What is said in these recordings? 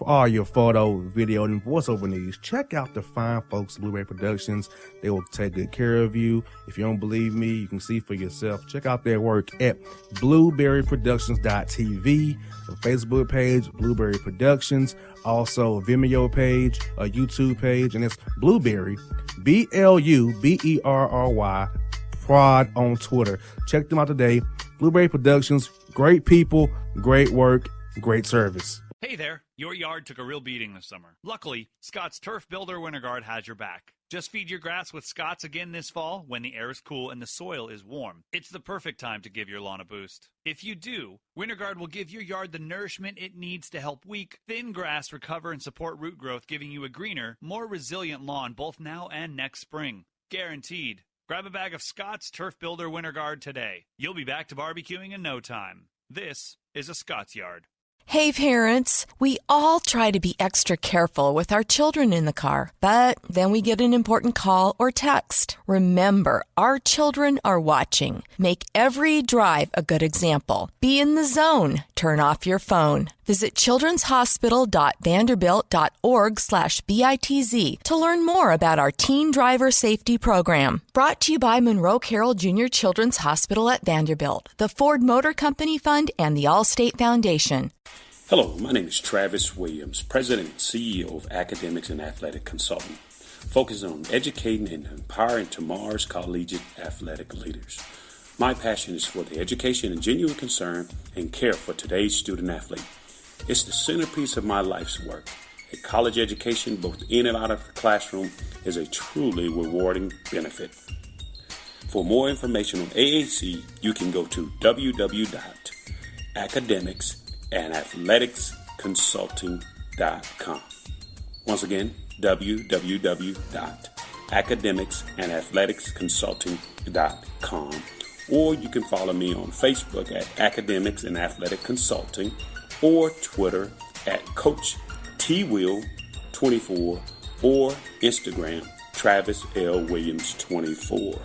all your photo, video, and voiceover needs, check out the fine folks at Blueberry Productions. They will take good care of you. If you don't believe me, you can see for yourself. Check out their work at blueberryproductions.tv, the Facebook page, Blueberry Productions, also a Vimeo page, a YouTube page, and it's Blueberry, BLUBERRY, Prod on Twitter. Check them out today. Blueberry Productions, great people, great work, great service. Hey there, your yard took a real beating this summer. Luckily, Scott's Turf Builder Winter Guard has your back. Just feed your grass with Scott's again this fall when the air is cool and the soil is warm. It's the perfect time to give your lawn a boost. If you do, Winter Guard will give your yard the nourishment it needs to help weak, thin grass recover and support root growth, giving you a greener, more resilient lawn both now and next spring. Guaranteed. Grab a bag of Scott's Turf Builder Winter Guard today. You'll be back to barbecuing in no time. This is a Scott's Yard. Hey parents, we all try to be extra careful with our children in the car, but then we get an important call or text. Remember, our children are watching. Make every drive a good example. Be in the zone. Turn off your phone. Visit childrenshospital.vanderbilt.org/BITZ to learn more about our teen driver safety program. Brought to you by Monroe Carroll Jr. Children's Hospital at Vanderbilt, the Ford Motor Company Fund, and the Allstate Foundation. Hello, my name is Travis Williams, President and CEO of Academics and Athletic Consulting, focusing on educating and empowering tomorrow's collegiate athletic leaders. My passion is for the education and genuine concern and care for today's student athlete. It's the centerpiece of my life's work. A college education, both in and out of the classroom, is a truly rewarding benefit. For more information on AAC, you can go to www.academicsandathleticsconsulting.com. Once again, www.academicsandathleticsconsulting.com. Or you can follow me on Facebook at Academics and Athletic Consulting, or Twitter at Coach TWill24, or Instagram Travis L. Williams 24.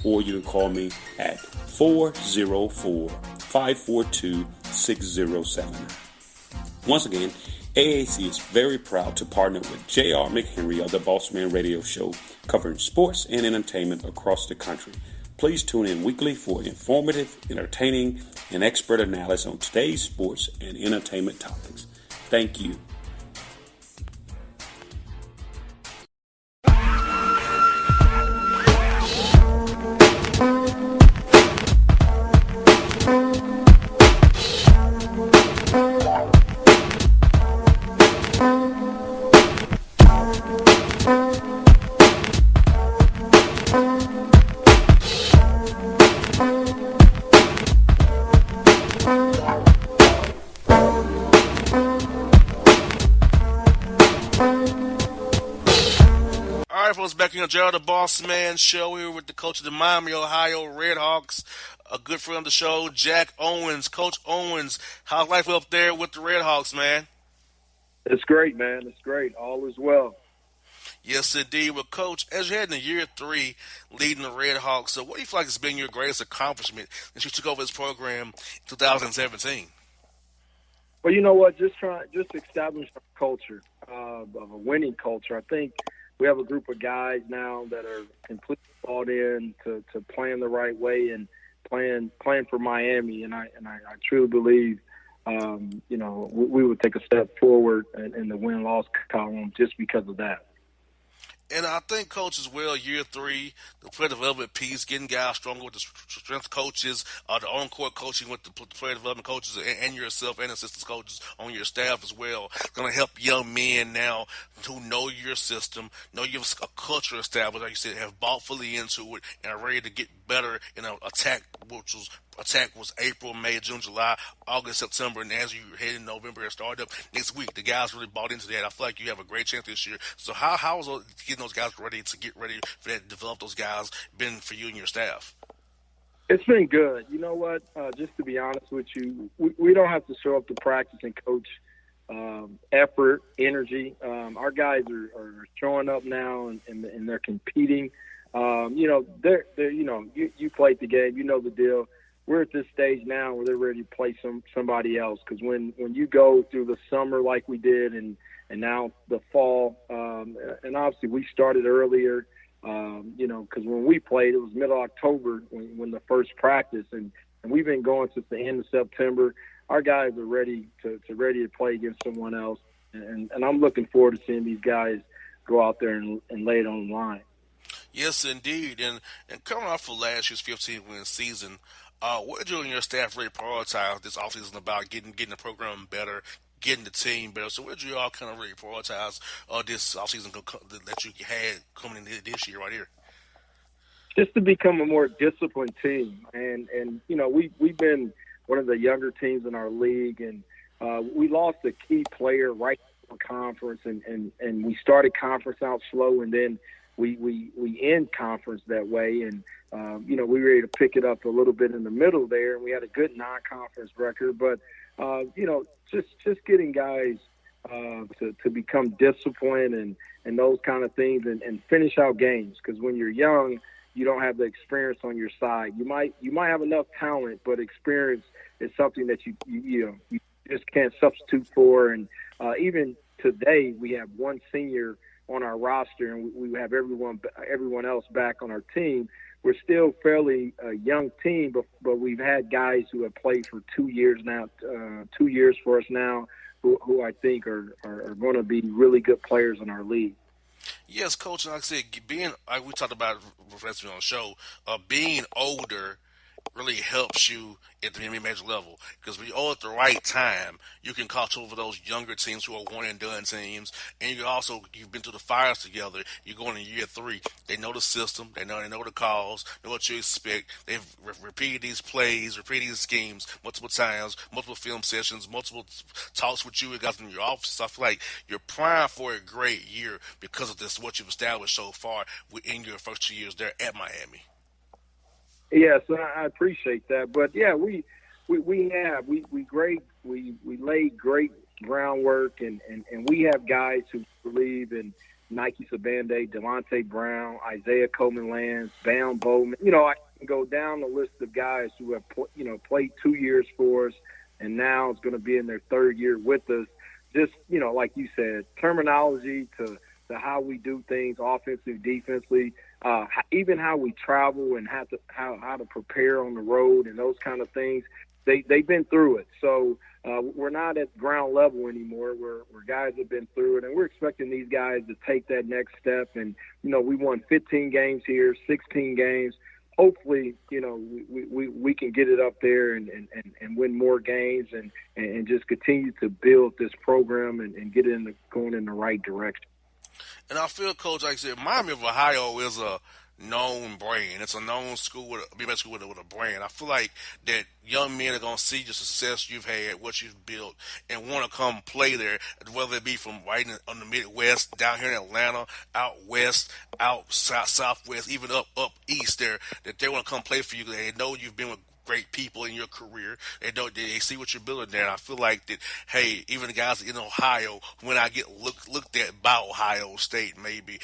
Or you can call me at 404-542-6079. Once again, AAC is very proud to partner with J.R. McHenry of the Bossman Radio Show, covering sports and entertainment across the country. Please tune in weekly for informative, entertaining, and expert analysis on today's sports and entertainment topics. Thank you. Back on Gerald the Bossman show here with the coach of the Miami, Ohio Redhawks, a good friend of the show, Jack Owens. Coach Owens, how's life up there with the Redhawks, man? It's great, man. It's great. All is well. Yes, indeed. Well, Coach, as you're heading to year 3 leading the Redhawks, so what do you feel like has been your greatest accomplishment since you took over this program in 2017? Well, you know what? Just establish a culture of a winning culture. I think we have a group of guys now that are completely bought in to playing the right way and playing for Miami, and I truly believe we would take a step forward in the win-loss column just because of that. And I think, Coach, as well, year 3, the player development piece, getting guys stronger with the strength coaches, the on-court coaching with the player development coaches and yourself and assistant coaches on your staff as well. It's going to help young men now who know your system, know you have a culture established, like you said, have bought fully into it, and are ready to get better in an attack, attack was April, May, June, July, August, September, and as you head in November and start up next week, the guys really bought into that. I feel like you have a great chance this year. So how is getting those guys ready to get ready for that, develop those guys, been for you and your staff? It's been good. You know what? Just to be honest with you, we don't have to show up to practice and coach effort, energy. Our guys are showing up now and they're competing. You played the game, you know the deal. we're at this stage now where they're ready to play somebody else. Because when you go through the summer like we did, and now the fall, and obviously we started earlier, because when we played, it was middle October when the first practice, and we've been going since the end of September. Our guys are ready to play against someone else, and I'm looking forward to seeing these guys go out there and lay it on the line. Yes, indeed. And coming off of last year's 15-win season, what did you and your staff really prioritize this offseason about getting the program better, getting the team better? So what did you all kind of really prioritize this offseason that you had coming in this year right here? Just to become a more disciplined team. And we've been one of the younger teams in our league, and we lost a key player right before conference, and we started conference out slow, and then we end conference that way, and we were able to pick it up a little bit in the middle there, and we had a good non-conference record. But just getting guys to become disciplined and those kind of things, and finish out games, because when you're young, you don't have the experience on your side. You might have enough talent, but experience is something that you just can't substitute for. And even today, we have one senior on our roster, and we have everyone else back on our team. We're still fairly a young team, but we've had guys who have played for 2 years now, 2 years for us now, who I think are going to be really good players in our league. Yes, Coach, and like I said, being, like we talked about on the show, being older really helps you at the major level, because when you're all at the right time, you can coach over those younger teams who are one and done teams, and you've been through the fires together. You're going in year 3. They know the system, they know the calls, know what you expect. They've repeated these plays, repeated these schemes multiple times, multiple film sessions, multiple talks with you guys in your office. I feel like you're primed for a great year because of this, what you've established so far in your first 2 years there at Miami. Yes, I appreciate that, but yeah, we laid great groundwork, and we have guys who believe in Nike Sabande, Delonte Brown, Isaiah Coleman-Lands, Bam Bowman. I can go down the list of guys who have played 2 years for us, and now it's going to be in their 3rd year with us. Just like you said, terminology to how we do things, offensively, defensively. Even how we travel and how to prepare on the road and those kind of things, they've been through it. So we're not at ground level anymore. We're guys have been through it, and we're expecting these guys to take that next step. And we won 15 games here, 16 games. Hopefully, we can get it up there and win more games and just continue to build this program and get it going in the right direction. And I feel, Coach, like I said, Miami of Ohio is a known brand. It's a known school with a brand. I feel like that young men are going to see the success you've had, what you've built, and want to come play there, whether it be from right on the Midwest, down here in Atlanta, out west, out southwest, even up east there, that they want to come play for you. They know you've been with great people in your career. They see what you're building there. And I feel like that, hey, even the guys in Ohio, when I get looked at by Ohio State, maybe,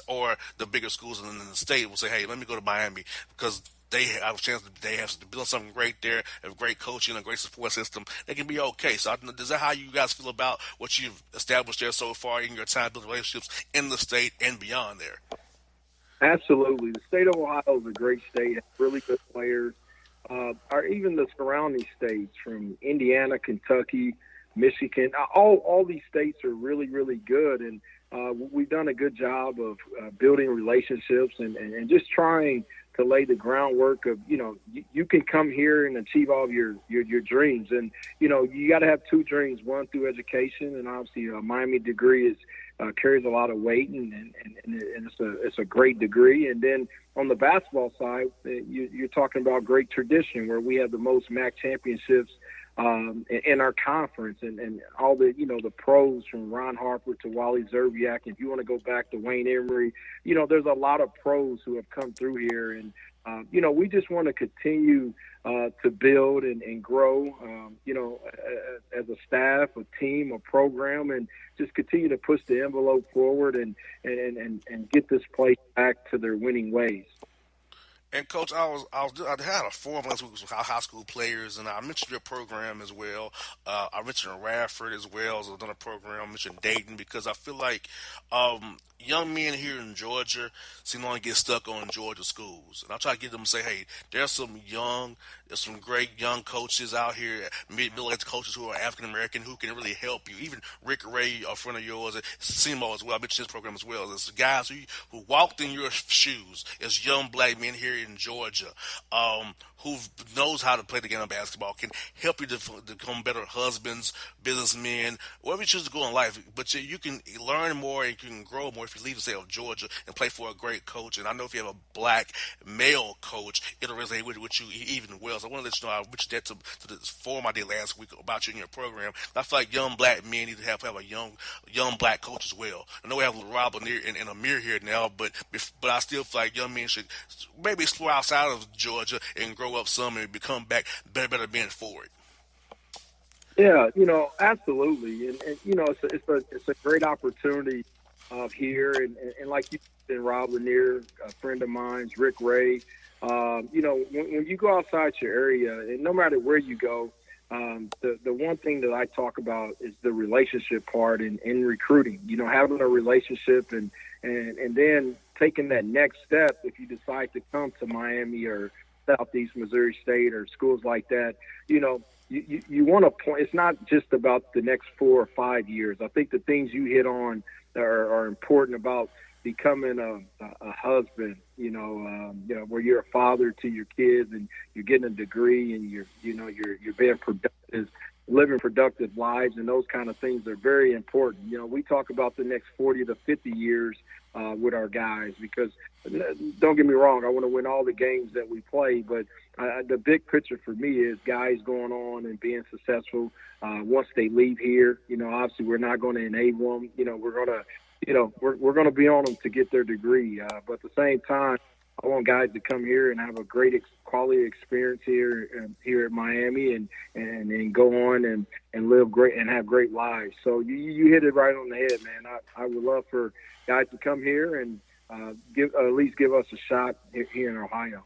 or the bigger schools in the state, will say, hey, let me go to Miami, because they have a chance. They have to build something great there, have great coaching, a great support system. They can be okay. So, is that how you guys feel about what you've established there so far in your time building relationships in the state and beyond there? Absolutely. The state of Ohio is a great state. Has really good players. Or even the surrounding states from Indiana, Kentucky, Michigan. All these states are really, really good, and we've done a good job of building relationships and just trying to lay the groundwork of, you can come here and achieve all of your dreams. And, you got to have 2 dreams, one through education, and obviously a Miami degree carries a lot of weight, and it's a great degree. And then on the basketball side, you're talking about great tradition, where we have the most MAC championships in our conference, and all the the pros from Ron Harper to Wally Zerbiak. If you want to go back to Wayne Emery, there's a lot of pros who have come through here, and we just want to continue to build and grow, as a staff, a team, a program, and just continue to push the envelope forward and get this place back to their winning ways. And coach, I had a forum last week with high school players, and I mentioned your program as well. I mentioned Radford as well as another program. I mentioned Dayton because I feel like young men here in Georgia seem to only get stuck on Georgia schools, and I try to get them to say, hey, there's some great young coaches out here, middle-aged coaches who are African American who can really help you. Even Rick Ray, a friend of yours, and Simo as well. I mentioned his program as well. There's guys who walked in your shoes as young black men here in Georgia, who knows how to play the game of basketball, can help you to become better husbands, businessmen, wherever you choose to go in life. But you can learn more and you can grow more if you leave the state of Georgia and play for a great coach. And I know if you have a black male coach, it'll resonate with you even well. So I want to let you know I reached that to this forum I did last week about you and your program. I feel like young black men need to have a young black coach as well. I know we have Rob Lanier and Amir here now, but I still feel like young men should maybe explore outside of Georgia and grow up some and become back better being forward. Yeah, absolutely, and it's a great opportunity here, and like you said, Rob Lanier, a friend of mine, Rick Ray. When you go outside your area, and no matter where you go, the one thing that I talk about is the relationship part in recruiting. Having a relationship and then taking that next step if you decide to come to Miami or Southeast Missouri State or schools like that. You want to point. It's not just about the next 4 or 5 years. I think the things you hit on are important about becoming a husband. Where you're a father to your kids and you're getting a degree and you're being productive, living productive lives, and those kind of things are very important. We talk about the next 40 to 50 years with our guys because don't get me wrong, I want to win all the games that we play, but the big picture for me is guys going on and being successful once they leave here. Obviously we're not going to enable them. We're going to be on them to get their degree, but at the same time, I want guys to come here and have a great quality experience here at Miami and go on and live great and have great lives. So you hit it right on the head, man. I would love for guys to come here and at least give us a shot here in Ohio.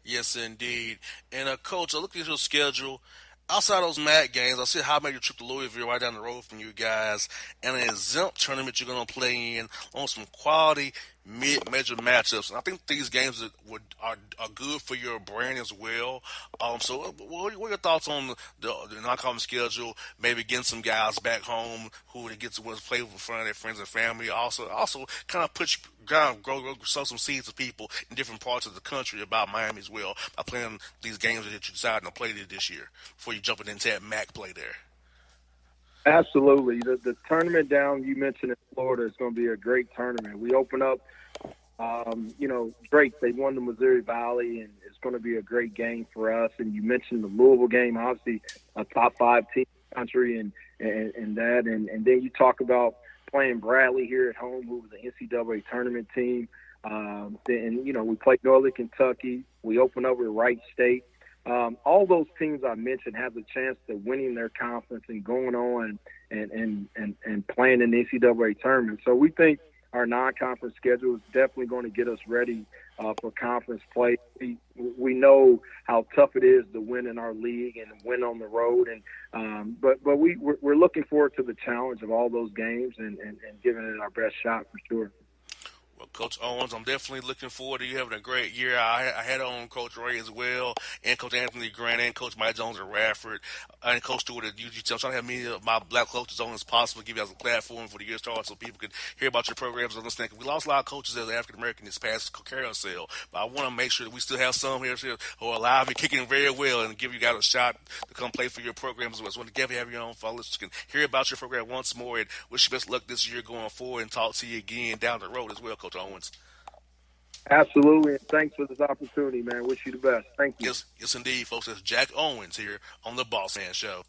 Yes, indeed. And Coach, I look at your schedule. Outside those MAC games, I see how made your trip to Louisville right down the road from you guys, and an exempt tournament you're going to play in on some quality mid-major matchups. And I think these games are good for your brand as well. So what are your thoughts on the non-conference schedule, maybe getting some guys back home who get to play in front of their friends and family, also kind of push sow some seeds of people in different parts of the country about Miami as well by playing these games that you decided to play this year before you jumping into that MAC play there. Absolutely. The tournament down you mentioned in Florida is going to be a great tournament. We open up, Drake, they won the Missouri Valley, and it's going to be a great game for us. And you mentioned the Louisville game, obviously a top 5 team in the country and that. And then you talk about playing Bradley here at home, who was an NCAA tournament team. We played Northern Kentucky. We open up with Wright State. All those teams I mentioned have the chance to winning their conference and going on and playing in the NCAA tournament. So we think our non-conference schedule is definitely going to get us ready for conference play. We know how tough it is to win in our league and win on the road, but we're looking forward to the challenge of all those games and giving it our best shot for sure. Well, Coach Owens, I'm definitely looking forward to you having a great year. I had on Coach Ray as well, and Coach Anthony Grant, and Coach Mike Jones at Radford, and Coach Stewart at UGT. I'm trying to have many of my black coaches on as possible, give you guys a platform for the year start so people can hear about your programs and understand. We lost a lot of coaches as African American this past carousel, but I want to make sure that we still have some here who are alive and kicking very well and give you guys a shot to come play for your programs as well. So I want to have you on for listeners can hear about your program once more and wish you best luck this year going forward and talk to you again down the road as well, Coach Owens. Absolutely, and thanks for this opportunity, man. Wish you the best. Thank you. Yes, indeed, folks. It's Jack Owens here on the Bossman Show.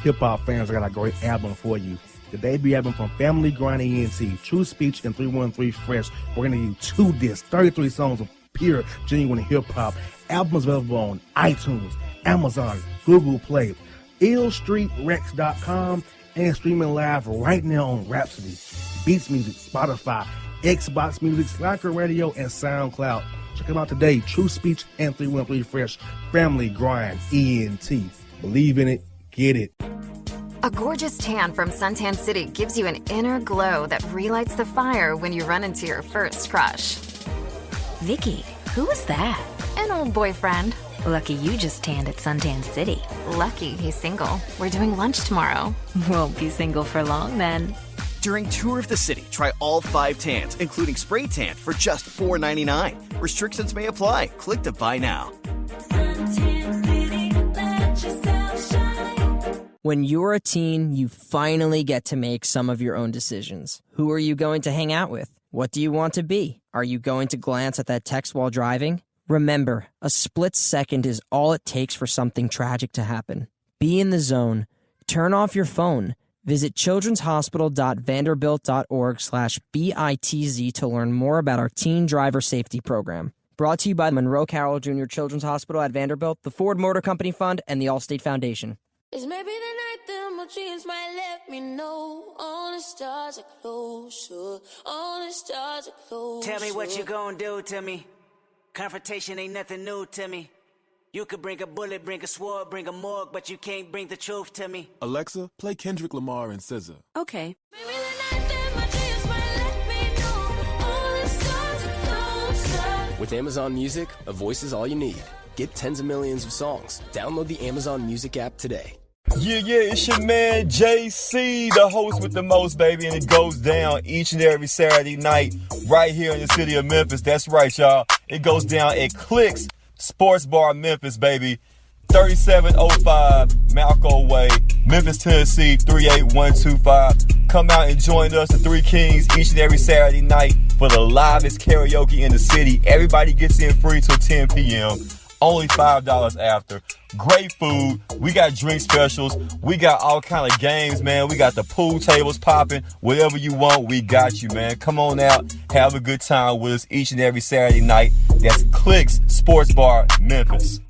hip-hop fans, I got a great album for you. The debut album from Family Grind ENT, True Speech and 313 Fresh. We're going to give you 2 discs, 33 songs of pure, genuine hip-hop. Albums available on iTunes, Amazon, Google Play, illstreetrex.com, and streaming live right now on Rhapsody, Beats Music, Spotify, Xbox Music, Slacker Radio, and SoundCloud. Check them out today. True Speech and 313 Fresh. Family Grind ENT. Believe in it. Get it. A gorgeous tan from Suntan City gives you an inner glow that relights the fire when you run into your first crush. Vicky, who was that? An old boyfriend. Lucky you just tanned at Suntan City. Lucky he's single. We're doing lunch tomorrow. Won't be single for long then. During Tour of the City, try all 5 tans, including spray tan, for just $4.99. Restrictions may apply. Click to buy now. When you're a teen, you finally get to make some of your own decisions. Who are you going to hang out with? What do you want to be? Are you going to glance at that text while driving? Remember, a split second is all it takes for something tragic to happen. Be in the zone. Turn off your phone. Visit childrenshospital.vanderbilt.org/BITZ to learn more about our teen driver safety program. Brought to you by Monroe Carroll Jr. Children's Hospital at Vanderbilt, the Ford Motor Company Fund, and the Allstate Foundation. It's maybe the night that my dreams might let me know. All the stars are closer. All the stars are closer. Tell me what you gonna do to me. Confrontation ain't nothing new to me. You could bring a bullet, bring a sword, bring a morgue, but you can't bring the truth to me. Alexa, play Kendrick Lamar and SZA. Okay. Maybe the night that my dreams might let me know. All the stars are closer. With Amazon Music, a voice is all you need. Get tens of millions of songs. Download the Amazon Music app today. Yeah, it's your man JC, the host with the most, baby, and it goes down each and every Saturday night right here in the city of Memphis. That's right, y'all. It goes down at Clicks Sports Bar Memphis, baby. 3705 Malco Way, Memphis, Tennessee, 38125. Come out and join us, the Three Kings, each and every Saturday night for the livest karaoke in the city. Everybody gets in free till 10 p.m. Only $5 after. Great food. We got drink specials. We got all kind of games, man. We got the pool tables popping. Whatever you want, we got you, man. Come on out. Have a good time with us each and every Saturday night. That's Clicks Sports Bar, Memphis.